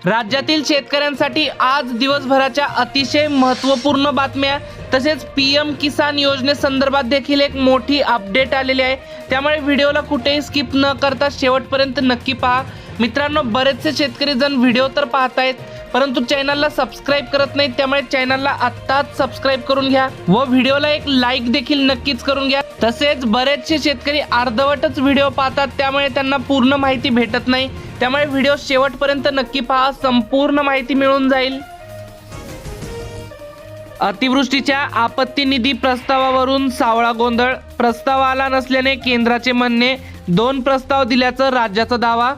राज्यातील शेतकऱ्यांसाठी आज दिवसभराच्या अतिशय महत्त्वपूर्ण बातम्या तसेच पीएम किसान योजनेसंदर्भात देखील एक मोठी अपडेट आलेली आहे। त्यामुळे व्हिडिओला कुठेही स्किप न करता शेवटपर्यंत नक्की पहा। मित्रांनो, बरेचसे शेतकरी जण व्हिडिओ तर पाहतायत परंतु चॅनलला सबस्क्राइब करत नाहीत, त्यामुळे चॅनलला आत्ताच सबस्क्राइब करून घ्या व व्हिडिओला एक लाईक देखील नक्कीच करून घ्या। तसेच बरेचसे शेतकरी अर्धवटच व्हिडिओ पाहतात, त्यामुळे त्यांना पूर्ण माहिती भेटत नाही, त्यामुळे व्हिडिओ शेवटपर्यंत नक्की पहा, संपूर्ण माहिती मिळून जाईल। अतिवृष्टीच्या आपत्ती निधी प्रस्तावावरून सावळा गोंधळ, प्रस्ताव आला नसल्याने केंद्राचे म्हणणे, 2 प्रस्ताव दिल्याचा राज्याचा दावा।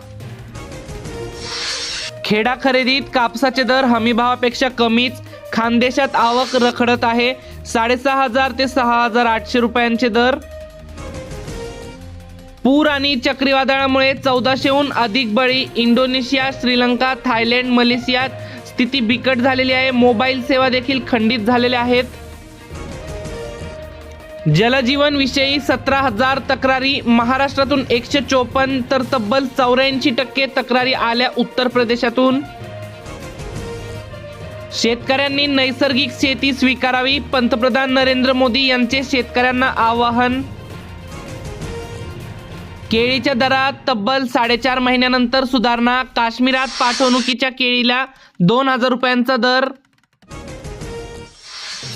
खेडा खरेदीत कापसाचे दर हमीभावापेक्षा कमीच, खानदेशात आवक रखडत आहे, 6,500 ते 6,800 रुपयांचे दर। पूर आणि चक्रीवादळामुळे 1400हून अधिक बळी, इंडोनेशिया, श्रीलंका, थायलंड, मलेशियात स्थिती बिकट झालेली आहे, मोबाईल सेवा देखील खंडित झालेल्या आहेत। जलजीवन विषयी 17,000 तक्रारी, महाराष्ट्रातून 154 तर तब्बल 84% तक्रारी आल्या उत्तर प्रदेशातून। शेतकऱ्यांनी नैसर्गिक शेती स्वीकारावी, पंतप्रधान नरेंद्र मोदी यांचे शेतकऱ्यांना आवाहन। केळीच्या दरात तब्बल 4.5 महिन्यानंतर सुधारणा, काश्मीरात पाठवणुकीच्या केळीला 2,000 रुपयांचा दर।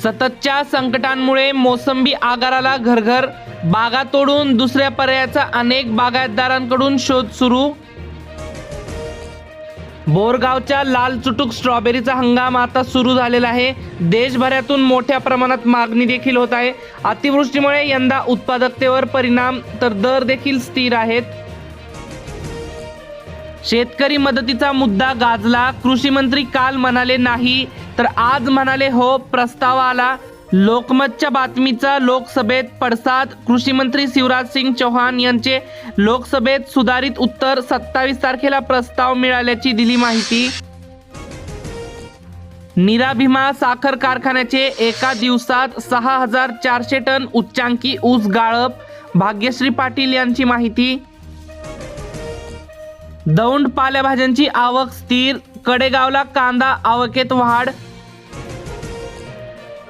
सततच्या संकटांमुळे मोसंबी आगाराला घरघर, बागा तोडून दुसऱ्या पर्यायाचा अनेक बागायतदारांकडून शोध सुरू। बोरगावच्या लाल चुटुक स्ट्रॉबेरीचा हंगाम आता सुरू झालेला आहे, देशभरातून मोठ्या प्रमाणात मागणी देखील होत आहे। अतिवृष्टीमुळे यंदा उत्पादकतेवर परिणाम तर दर देखील स्थिर आहेत। शेतकरी मदतीचा मुद्दा गाजला, कृषी मंत्री काल म्हणाले नाही तर आज म्हणाले हो, प्रस्ताव आला। लोकमतच्या बातमीचा लोकसभेत पडसाद, कृषी मंत्री शिवराज सिंग चौहान यांचे लोकसभेत सुधारित उत्तर, 27 तारखेला प्रस्ताव मिळाल्याची दिली माहिती। नीरा भीमा साखर कारखान्याचे एका दिवसात 6,400 टन उच्चांकी ऊस गाळप, भाग्यश्री पाटील यांची माहिती। दौंड पालेभाज्यांची आवक स्थिर, कडेगावला कांदा आवकेत वाढ।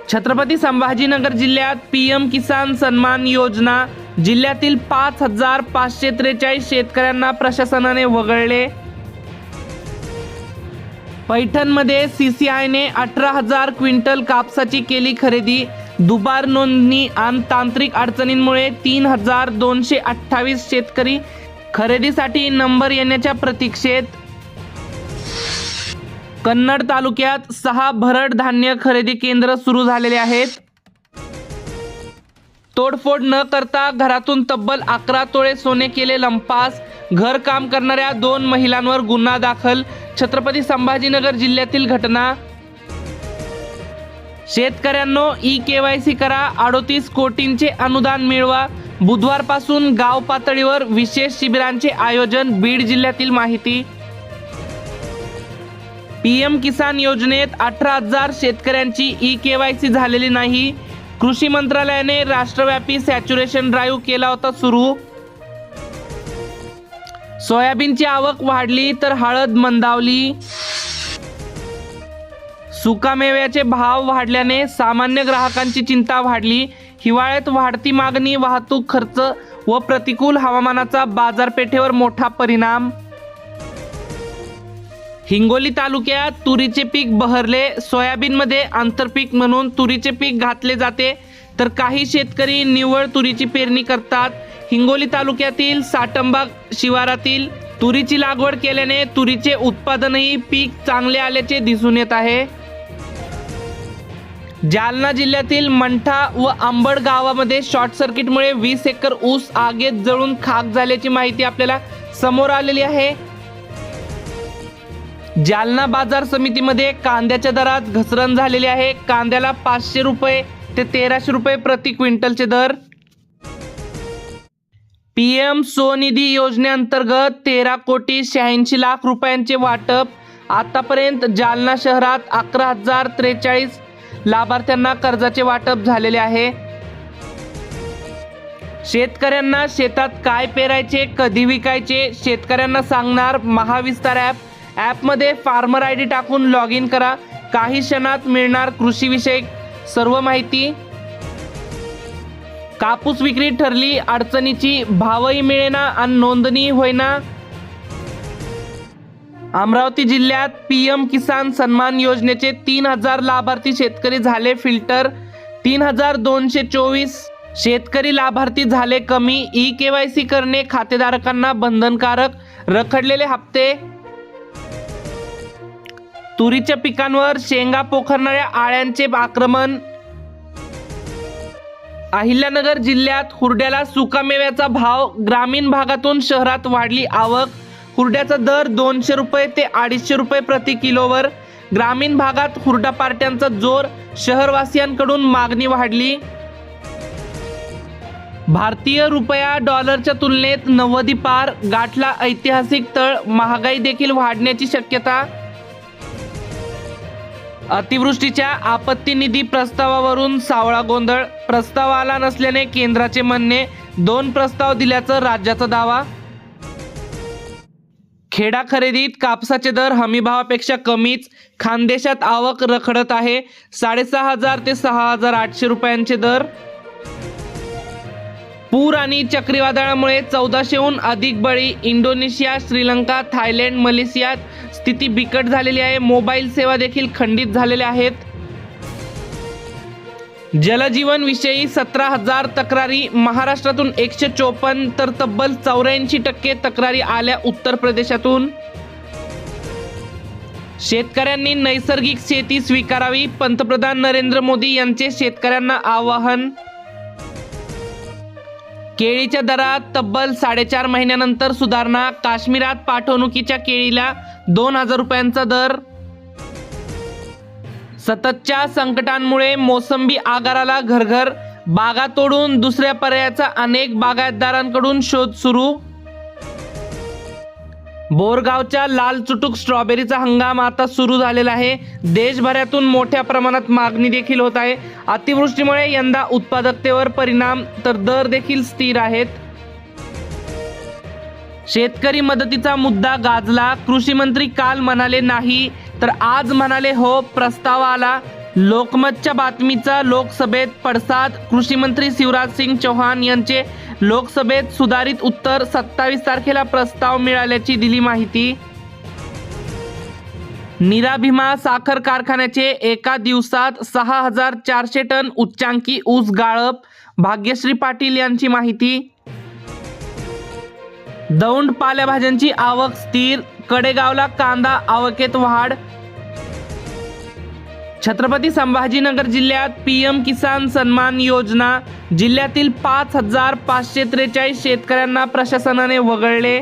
छत्रपती संभाजीनगर जिल्ह्यात पीएम किसान सन्मान योजना, जिल्ह्यातील 5,543 शेतकऱ्यांना प्रशासनाने वगळले। पैठणमध्ये सीसीआयने 18,000 क्विंटल कापसाची केली खरेदी, दुबार नोंदणी आणि तांत्रिक अडचणींमुळे 3,228 शेतकरी खरेदीसाठी नंबर येण्याच्या प्रतीक्षेत। कन्नड तालुक्यात 6 भरड धान्य खरेदी केंद्र सुरू झालेले आहेत। तोडफोड न करता घरातून तब्बल 11 तोळे सोने केले लंपास, घर काम करणाऱ्या 2 महिलांवर गुन्हा दाखल, छत्रपती संभाजीनगर जिल्ह्यातील घटना। शेतकऱ्यांनो, ई-केवायसी करा, 38 कोटींचे अनुदान मिळवा, बुधवारपासून गाव पातळीवर विशेष शिबिरांचे आयोजन, बीड जिल्ह्यातील माहिती। पीएम किसान योजनेत 18,000 शेतकऱ्यांची ई-केवायसी झालेली नाही, कृषी मंत्रालयाने राष्ट्रव्यापी सॅच्युरेशन ड्राईव्ह केला होता सुरू। सोयाबीनची आवक वाढली तर हळद मंदावली, सुकामेव्याचे भाव वाढल्याने सामान्य ग्राहकांची चिंता वाढली, हिवाळ्यात वाढती मागणी, वाहतूक खर्च व प्रतिकूल हवामानाचा बाजारपेठेवर मोठा परिणाम। हिंगोली तालुक्यात तुरीचे पीक बहरले, सोयाबीनमध्ये आंतरपीक म्हणून तुरीचे पीक घातले जाते तर काही शेतकरी निव्वळ तुरीची पेरणी करतात। हिंगोली तालुक्यातील साटंबा शिवारातील तुरीची लागवड केल्याने तुरीचे उत्पादनही पीक चांगले आल्याचे दिसून येत आहे। जालना जिल्ह्यातील मंठा व आंबड गावामध्ये शॉर्ट सर्किटमुळे 20 एकर ऊस आगीत जळून खाक झाल्याची माहिती आपल्याला समोर आलेली आहे। जालना बाजार समितीमध्ये कांद्याच्या दरात घसरण झालेली आहे, कांद्याला 500 रुपये ते 1,300 रुपये प्रति क्विंटलचे दर। पीएम स्वनिधी योजनेअंतर्गत 13,86,00,000 रुपयांचे वाटप, आतापर्यंत जालना शहरात 11,043 लाभार्थ्यांना कर्जाचे वाटप झालेले आहे। शेतकऱ्यांना शेतात काय पेरायचे, कधी विकायचे शेतकऱ्यांना सांगणार महाविस्तार ॲप। ॲपमध्ये फार्मर ID टाकून लॉग इन करा. काही क्षणात मिळणार कृषीविषयक सर्व माहिती. कापूस विक्री ठरली अडचणीची, भावही मिळेना आणि नोंदणी होईना. अमरावती जिल्ह्यात PM किसान सन्मान योजनेचे 3000 लाभार्थी शेतकरी झाले फिल्टर. 3224 शेतकरी लाभार्थी झाले कमी. eKYC करणे खातेधारकांना बंधनकारक. रखडलेले हप्ते. तुरीच्या पिकांवर शेंगा पोखरणाऱ्या आळ्यांचे आक्रमण. अहिल्यानगर जिल्ह्यात हुरड्याला सुकामेव्याचा भाव. ग्रामीण भागातून शहरात वाढली आवक. हुरड्याचा दर 200 रुपये ते 250 रुपये प्रति किलोवर. ग्रामीण भागात हुरडा पार्ट्यांचा जोर. शहरवासियांकडून मागणी वाढली. भारतीय रुपया डॉलरच्या तुलनेत 90 पार गाठला. ऐतिहासिक तळ. महागाई देखील वाढण्याची शक्यता. अतिवृष्टीच्या आपत्ती निधी प्रस्तावावरून सावळा गोंधळ. प्रस्ताव आला नसल्याने केंद्राचे म्हणणे. 2 प्रस्ताव दिल्याचं राज्याचा दावा. खेडा खरेदीत कापसाचे दर हमीभावापेक्षा कमीच. खानदेशात आवक रखडत आहे. 6500 ते 6800 रुपयांचे दर. पूर आणि चक्रीवादळामुळे 1400हून अधिक बळी. इंडोनेशिया, श्रीलंका, थायलंड, मलेशियात स्थिती बिकट झालेली आहे. मोबाईल सेवा देखील खंडित झालेल्या आहेत. जलजीवन विषयी 17,000 तक्रारी. महाराष्ट्रातून 154 तर तब्बल 84% तक्रारी आल्या उत्तर प्रदेशातून. शेतकऱ्यांनी नैसर्गिक शेती स्वीकारावी. पंतप्रधान नरेंद्र मोदी यांचे शेतकऱ्यांना आवाहन. केळीच्या दरात तब्बल 4.5 महिन्यानंतर सुधारणा. काश्मीरात पाठवणुकीच्या केळीला 2000 रुपयांचा दर. सततच्या संकटांमुळे मोसंबी आगाराला घरघर. बागा तोडून दुसऱ्या पर्यायाचा अनेक बागायतदारांकडून शोध सुरू. बोरगावच्या लाल चुटूक स्ट्रॉबेरीचा हंगाम आता सुरू झालेला आहे. देशभरातून मोठ्या प्रमाणात मागणी देखील होत आहे. अतिवृष्टीमुळे यंदा उत्पादकतेवर परिणाम तर दर देखील स्थिर आहेत. शेतकरी मदतीचा मुद्दा गाजला. कृषी मंत्री काल म्हणाले नाही तर आज म्हणाले हो. प्रस्ताव आला. लोकमतच्या बातमीचा लोकसभेत पडसाद. कृषी मंत्री शिवराज सिंग चौहान यांचे लोकसभेत सुधारित उत्तर. 27 तारखेला प्रस्ताव मिळाल्याची दिली माहिती. नीरा भीमा साखर कारखान्याचे एका दिवसात 6400 टन उच्चांकी ऊस गाळप. भाग्यश्री पाटील यांची माहिती. दौंड पालेभाज्यांची आवक स्थिर. कडेगावला कांदा आवकेत वाढ. छत्रपती संभाजीनगर जिल्ह्यात PM किसान सन्मान योजना. जिल्ह्यातील 5543 शेतकऱ्यांना प्रशासनाने वगळले.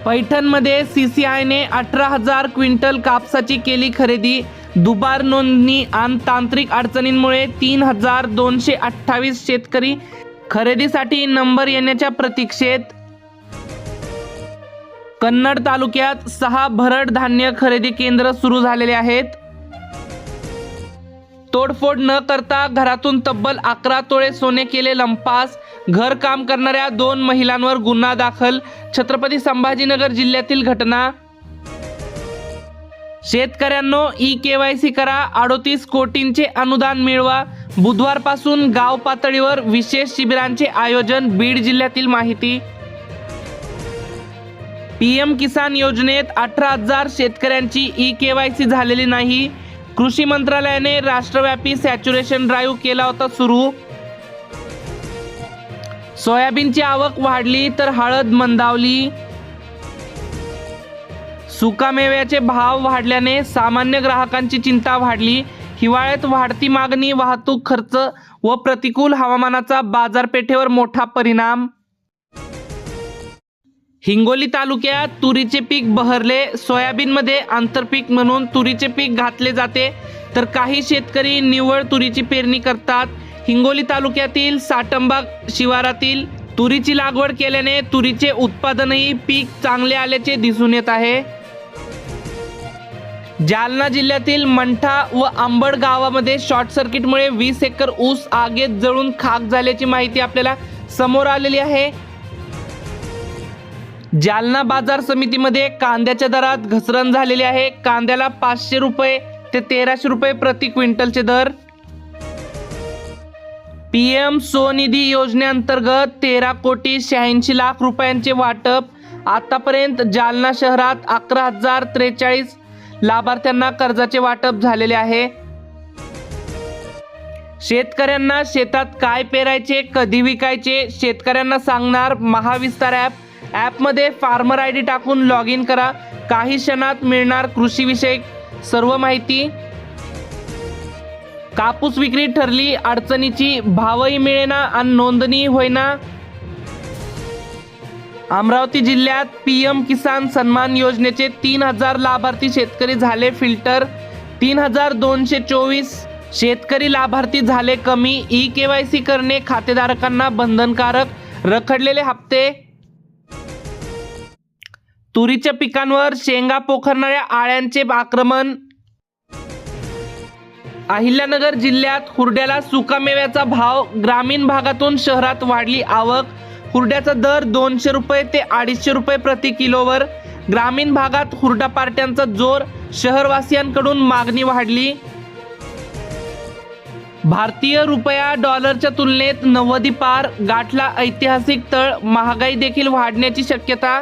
पैठणमध्ये CCIने 18,000 क्विंटल कापसाची केली खरेदी. दुबार नोंदणी आणि तांत्रिक अडचणींमुळे 3228 शेतकरी खरेदीसाठी नंबर येण्याच्या प्रतीक्षेत. कन्नड तालुक्यात 6 भरड धान्य खरेदी केंद्र सुरू झालेले आहेत. तोडफोड न करता घरातून तब्बल 11 तोळे सोने केले लंपास. घर काम करणाऱ्या 2 महिलांवर गुन्हा दाखल. छत्रपती संभाजीनगर जिल्ह्यातील घटना. शेतकऱ्यांनो eKYC करा. 38 कोटींचे अनुदान मिळवा. बुधवारपासून गाव पातळीवर विशेष शिबिरांचे आयोजन. बीड जिल्ह्यातील माहिती. PM किसान योजनेत 18,000 शेतकऱ्यांची eKYC झालेली नाही. कृषी मंत्रालयाने राष्ट्रव्यापी सॅच्युरेशन ड्राईव्ह केला होता सुरू. सोयाबीनची आवक वाढली तर हळद मंदावली. सुकामेव्याचे भाव वाढल्याने सामान्य ग्राहकांची चिंता वाढली. हिवाळ्यात वाढती मागणी, वाहतूक खर्च व प्रतिकूल हवामानाचा बाजारपेठेवर मोठा परिणाम. हिंगोली तालुक्यात तुरीचे पीक बहरले. सोयाबीनमध्ये आंतरपीक म्हणून तुरीचे पीक घातले जाते तर काही शेतकरी निव्वळ तुरीची पेरणी करतात. हिंगोली तालुक्यातील साटंबा शिवारातील तुरीची लागवड केल्याने तुरीचे उत्पादनही पीक चांगले आल्याचे दिसून येत आहे. जालना जिल्ह्यातील मंठा व आंबड गावामध्ये शॉर्ट सर्किटमुळे 20 एकर ऊस आगीत जळून खाक झाल्याची माहिती आपल्याला समोर आलेली आहे. जालना बाजार समितीमध्ये कांद्याच्या दरात घसरण झालेली आहे. कांद्याला 500 रुपये ते 1300 रुपये प्रति क्विंटलचे दर. PM स्वनिधी योजनेअंतर्गत 13,86,00,000 रुपयांचे वाटप. आतापर्यंत जालना शहरात 11,043 लाभार्थ्यांना कर्जाचे वाटप झालेले आहे. शेतकऱ्यांना शेतात काय पेरायचे, कधी विकायचे शेतकऱ्यांना सांगणार महाविस्तार ॲप. ॲपमध्ये फार्मर ID टाकून लॉग इन करा. काही क्षणात मिळणार कृषीविषयक सर्व माहिती. कापूस विक्री ठरली अडचणीची, भावही मिळेना आणि नोंदणी होईना. अमरावती जिल्ह्यात PM किसान सन्मान योजनेचे 3,000 लाभार्थी शेतकरी झाले फिल्टर. 3,224 शेतकरी लाभार्थी झाले कमी. eKYC करणे खातेधारकांना बंधनकारक. रखडलेले हप्ते. तुरीच्या पिकांवर शेंगा पोखरणाऱ्या आळ्यांचे आक्रमण. अहिल्यानगर जिल्ह्यात हुरड्याला सुकामेव्याचा भाव. ग्रामीण भागातून शहरात वाढली आवक. हुरड्याचा दर 200 रुपये ते 250 रुपये प्रति किलोवर. ग्रामीण भागात हुरडा पार्ट्यांचा जोर. शहरवासियांकडून मागणी वाढली. भारतीय रुपया डॉलरच्या तुलनेत 90 पार गाठला. ऐतिहासिक तळ. महागाई देखील वाढण्याची शक्यता.